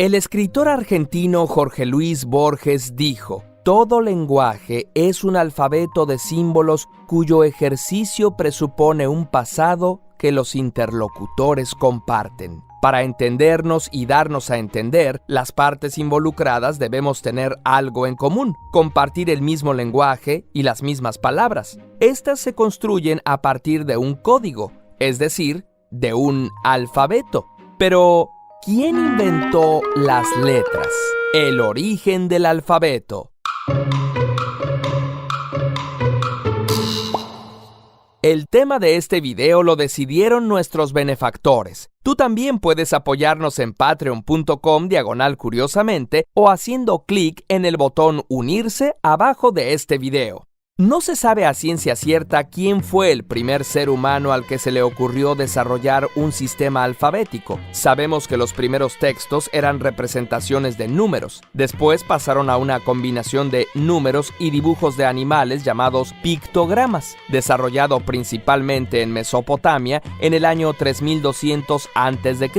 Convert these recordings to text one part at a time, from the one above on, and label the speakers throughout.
Speaker 1: El escritor argentino Jorge Luis Borges dijo: "Todo lenguaje es un alfabeto de símbolos cuyo ejercicio presupone un pasado que los interlocutores comparten. Para entendernos y darnos a entender, las partes involucradas debemos tener algo en común, compartir el mismo lenguaje y las mismas palabras. Estas se construyen a partir de un código, es decir, de un alfabeto. Pero, ¿quién inventó las letras? El origen del alfabeto. El tema de este video lo decidieron nuestros benefactores. Tú también puedes apoyarnos en patreon.com/curiosamente o haciendo clic en el botón unirse abajo de este video. No se sabe a ciencia cierta quién fue el primer ser humano al que se le ocurrió desarrollar un sistema alfabético. Sabemos que los primeros textos eran representaciones de números. Después pasaron a una combinación de números y dibujos de animales llamados pictogramas, desarrollado principalmente en Mesopotamia en el año 3200 a.C.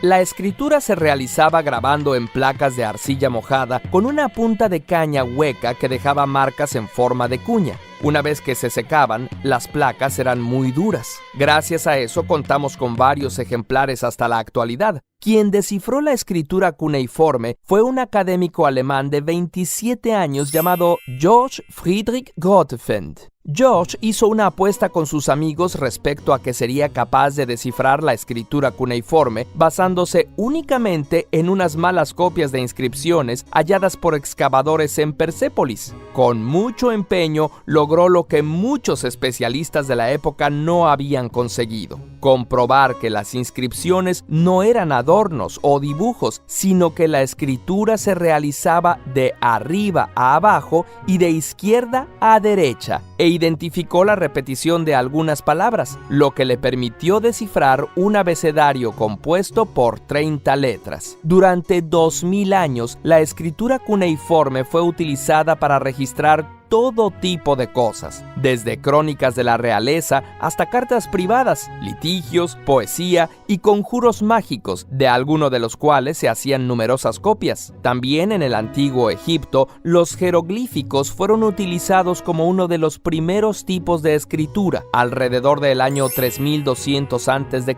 Speaker 1: La escritura se realizaba grabando en placas de arcilla mojada con una punta de caña hueca que dejaba marcas en forma de cuña. Una vez que se secaban, las placas eran muy duras. Gracias a eso contamos con varios ejemplares hasta la actualidad. Quien descifró la escritura cuneiforme fue un académico alemán de 27 años llamado Georg Friedrich Grotefend. George hizo una apuesta con sus amigos respecto a que sería capaz de descifrar la escritura cuneiforme basándose únicamente en unas malas copias de inscripciones halladas por excavadores en Persépolis. Con mucho empeño logró lo que muchos especialistas de la época no habían conseguido: comprobar que las inscripciones no eran adornos o dibujos, sino que la escritura se realizaba de arriba a abajo y de izquierda a derecha, e identificó la repetición de algunas palabras, lo que le permitió descifrar un abecedario compuesto por 30 letras. Durante 2000 años, la escritura cuneiforme fue utilizada para registrar todo tipo de cosas, desde crónicas de la realeza hasta cartas privadas, litigios, poesía y conjuros mágicos, de alguno de los cuales se hacían numerosas copias. También en el antiguo Egipto, los jeroglíficos fueron utilizados como uno de los primeros tipos de escritura, alrededor del año 3200 a.C.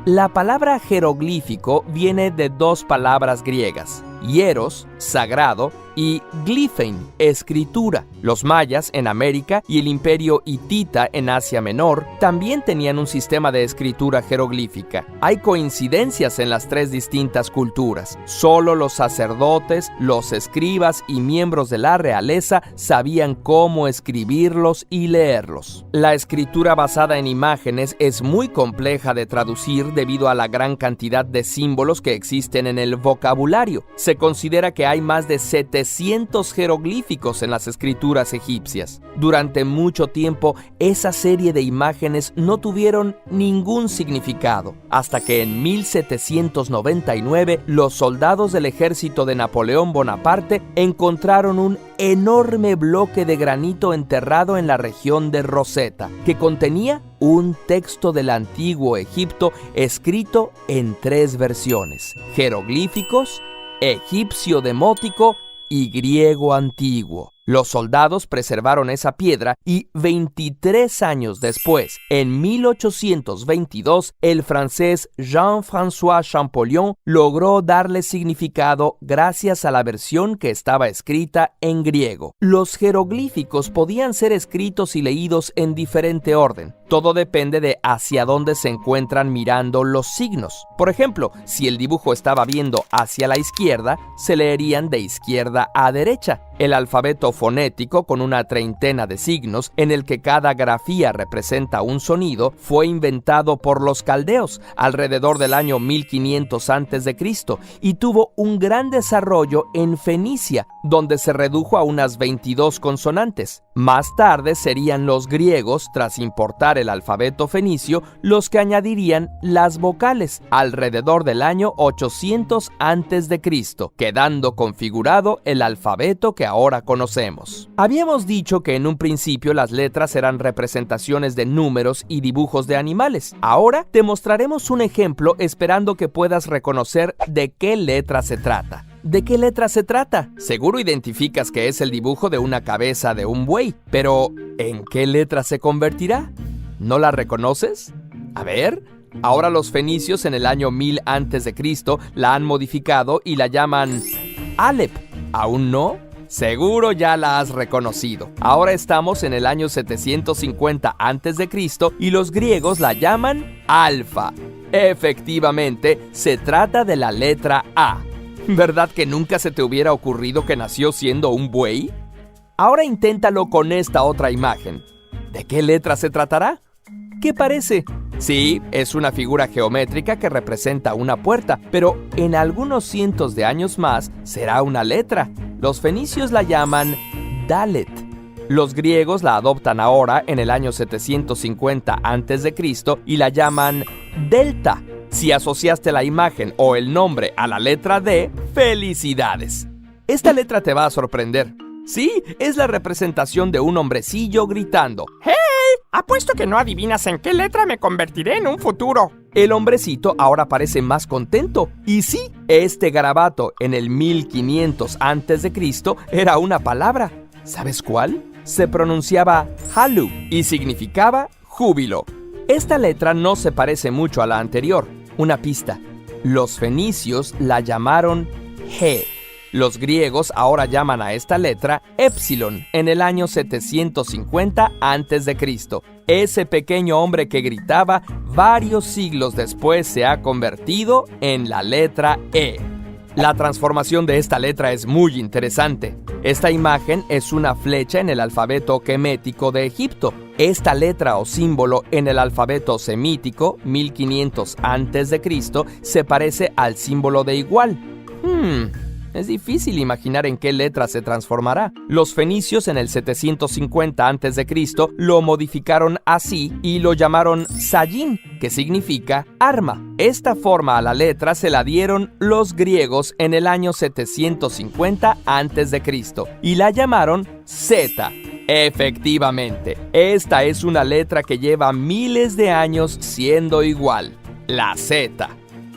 Speaker 1: La palabra jeroglífico viene de dos palabras griegas: hieros, sagrado, y glifein, escritura. Los mayas en América y el imperio hitita en Asia Menor también tenían un sistema de escritura jeroglífica. Hay coincidencias en las tres distintas culturas. Solo los sacerdotes, los escribas y miembros de la realeza sabían cómo escribirlos y leerlos. La escritura basada en imágenes es muy compleja de traducir debido a la gran cantidad de símbolos que existen en el vocabulario. Se considera que hay más de 700 jeroglíficos en las escrituras egipcias. Durante mucho tiempo, esa serie de imágenes no tuvieron ningún significado, hasta que en 1799 los soldados del ejército de Napoleón Bonaparte encontraron un enorme bloque de granito enterrado en la región de Rosetta, que contenía un texto del antiguo Egipto escrito en 3 versiones: jeroglíficos, egipcio demótico y griego antiguo. Los soldados preservaron esa piedra y 23 años después, en 1822, el francés Jean-François Champollion logró darle significado gracias a la versión que estaba escrita en griego. Los jeroglíficos podían ser escritos y leídos en diferente orden. Todo depende de hacia dónde se encuentran mirando los signos. Por ejemplo, si el dibujo estaba viendo hacia la izquierda, se leerían de izquierda a derecha. El alfabeto fonético, con una treintena de signos, en el que cada grafía representa un sonido, fue inventado por los caldeos alrededor del año 1500 a.C. y tuvo un gran desarrollo en Fenicia, donde se redujo a unas 22 consonantes. Más tarde serían los griegos, tras importar el alfabeto fenicio, los que añadirían las vocales alrededor del año 800 a.C., quedando configurado el alfabeto que ahora conocemos. Habíamos dicho que en un principio las letras eran representaciones de números y dibujos de animales. Ahora te mostraremos un ejemplo esperando que puedas reconocer de qué letra se trata. ¿De qué letra se trata? Seguro identificas que es el dibujo de una cabeza de un buey, pero ¿en qué letra se convertirá? ¿No la reconoces? A ver, ahora los fenicios en el año 1000 a.C. la han modificado y la llaman Alep. ¿Aún no? Seguro ya la has reconocido. Ahora estamos en el año 750 a.C. y los griegos la llaman Alfa. Efectivamente, se trata de la letra A. ¿Verdad que nunca se te hubiera ocurrido que nació siendo un buey? Ahora inténtalo con esta otra imagen. ¿De qué letra se tratará? ¿Qué parece? Sí, es una figura geométrica que representa una puerta, pero en algunos cientos de años más será una letra. Los fenicios la llaman Dalet. Los griegos la adoptan ahora en el año 750 a.C. y la llaman Delta. Si asociaste la imagen o el nombre a la letra D, ¡felicidades! Esta letra te va a sorprender. Sí, es la representación de un hombrecillo gritando:
Speaker 2: ¡Hey! Apuesto que no adivinas en qué letra me convertiré en un futuro.
Speaker 1: El hombrecito ahora parece más contento. Y sí, este garabato en el 1500 a.C. era una palabra. ¿Sabes cuál? Se pronunciaba Halu y significaba júbilo. Esta letra no se parece mucho a la anterior. Una pista. Los fenicios la llamaron G. Los griegos ahora llaman a esta letra Epsilon en el año 750 a.C. Ese pequeño hombre que gritaba varios siglos después se ha convertido en la letra E. La transformación de esta letra es muy interesante. Esta imagen es una flecha en el alfabeto quemético de Egipto. Esta letra o símbolo en el alfabeto semítico, 1500 a.C., se parece al símbolo de igual. Es difícil imaginar en qué letra se transformará. Los fenicios en el 750 a.C. lo modificaron así y lo llamaron Sayin, que significa arma. Esta forma a la letra se la dieron los griegos en el año 750 a.C. y la llamaron Z. Efectivamente, esta es una letra que lleva miles de años siendo igual, la Z.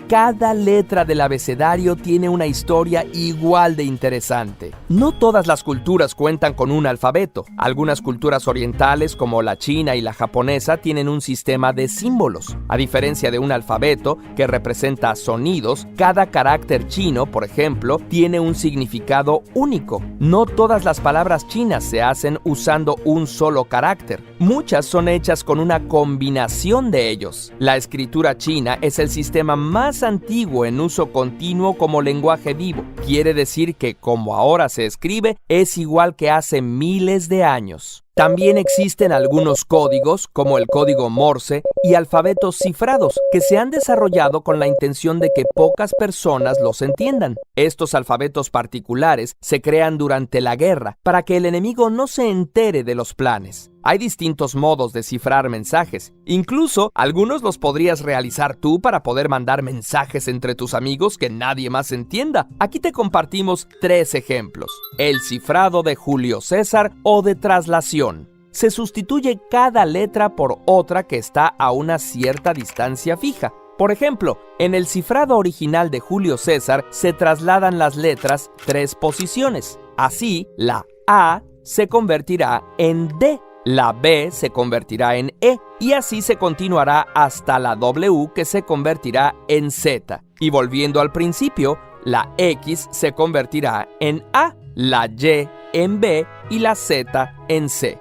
Speaker 1: Cada letra del abecedario tiene una historia igual de interesante. No todas las culturas cuentan con un alfabeto. Algunas culturas orientales, como la china y la japonesa, tienen un sistema de símbolos. A diferencia de un alfabeto que representa sonidos, cada carácter chino, por ejemplo, tiene un significado único. No todas las palabras chinas se hacen usando un solo carácter. Muchas son hechas con una combinación de ellos. La escritura china es el sistema más antiguo en uso continuo como lenguaje vivo. Quiere decir que, como ahora se escribe, es igual que hace miles de años. También existen algunos códigos, como el código Morse, y alfabetos cifrados, que se han desarrollado con la intención de que pocas personas los entiendan. Estos alfabetos particulares se crean durante la guerra para que el enemigo no se entere de los planes. Hay distintos modos de cifrar mensajes. Incluso, algunos los podrías realizar tú para poder mandar mensajes entre tus amigos que nadie más entienda. Aquí te compartimos 3 ejemplos. El cifrado de Julio César o de traslación. Se sustituye cada letra por otra que está a una cierta distancia fija. Por ejemplo, en el cifrado original de Julio César se trasladan las letras 3 posiciones. Así, la A se convertirá en D. La B se convertirá en E y así se continuará hasta la W, que se convertirá en Z. Y volviendo al principio, la X se convertirá en A, la Y en B y la Z en C.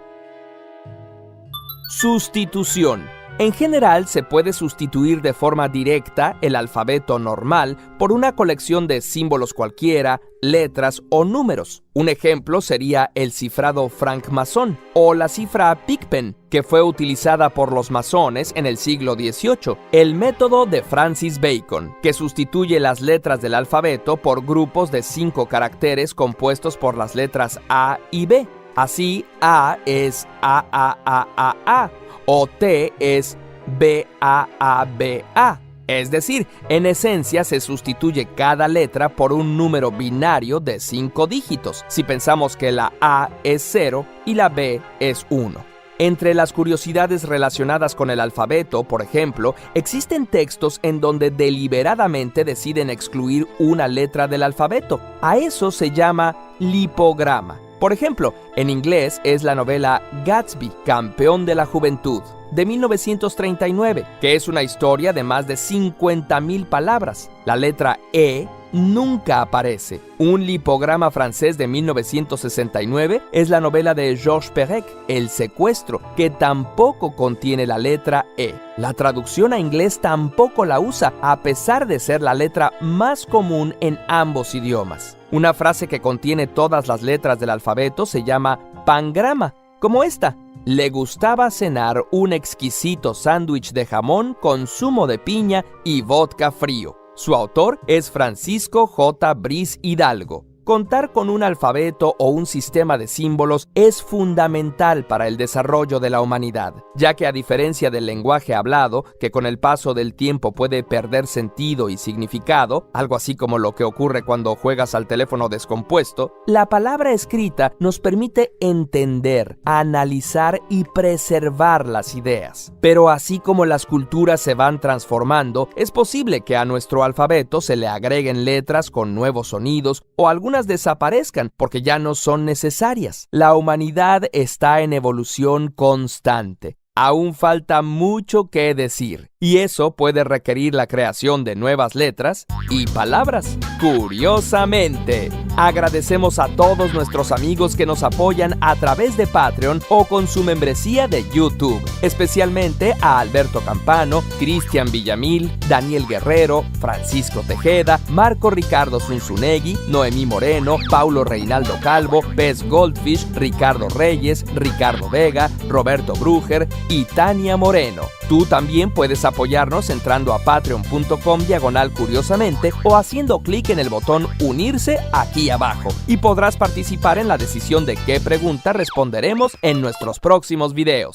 Speaker 1: Sustitución. En general, se puede sustituir de forma directa el alfabeto normal por una colección de símbolos cualquiera, letras o números. Un ejemplo sería el cifrado francmasón o la cifra Pigpen, que fue utilizada por los masones en el siglo XVIII. El método de Francis Bacon, que sustituye las letras del alfabeto por grupos de 5 caracteres compuestos por las letras A y B. Así, A es A, o T es B-A-A-B-A, Es decir, en esencia se sustituye cada letra por un número binario de 5 dígitos, si pensamos que la A es 0 y la B es 1. Entre las curiosidades relacionadas con el alfabeto, por ejemplo, existen textos en donde deliberadamente deciden excluir una letra del alfabeto. A eso se llama lipograma. Por ejemplo, en inglés es la novela Gatsby, Campeón de la Juventud, de 1939, que es una historia de más de 50,000 palabras. La letra E nunca aparece. Un lipograma francés de 1969 es la novela de Georges Perec, El secuestro, que tampoco contiene la letra E. La traducción a inglés tampoco la usa, a pesar de ser la letra más común en ambos idiomas. Una frase que contiene todas las letras del alfabeto se llama pangrama, como esta. Le gustaba cenar un exquisito sándwich de jamón con zumo de piña y vodka frío. Su autor es Francisco J. Briz Hidalgo. Contar con un alfabeto o un sistema de símbolos es fundamental para el desarrollo de la humanidad, ya que a diferencia del lenguaje hablado, que con el paso del tiempo puede perder sentido y significado, algo así como lo que ocurre cuando juegas al teléfono descompuesto, la palabra escrita nos permite entender, analizar y preservar las ideas. Pero así como las culturas se van transformando, es posible que a nuestro alfabeto se le agreguen letras con nuevos sonidos o algunas desaparezcan porque ya no son necesarias. La humanidad está en evolución constante. Aún falta mucho que decir, y eso puede requerir la creación de nuevas letras y palabras. Curiosamente, agradecemos a todos nuestros amigos que nos apoyan a través de Patreon o con su membresía de YouTube, especialmente a Alberto Campano, Cristian Villamil, Daniel Guerrero, Francisco Tejeda, Marco Ricardo Zunzunegui, Noemí Moreno, Paulo Reinaldo Calvo, Pez Goldfish, Ricardo Reyes, Ricardo Vega, Roberto Brúger y Tania Moreno. Tú también puedes apoyarnos entrando a patreon.com/curiosamente o haciendo clic en el botón unirse aquí abajo y podrás participar en la decisión de qué pregunta responderemos en nuestros próximos videos.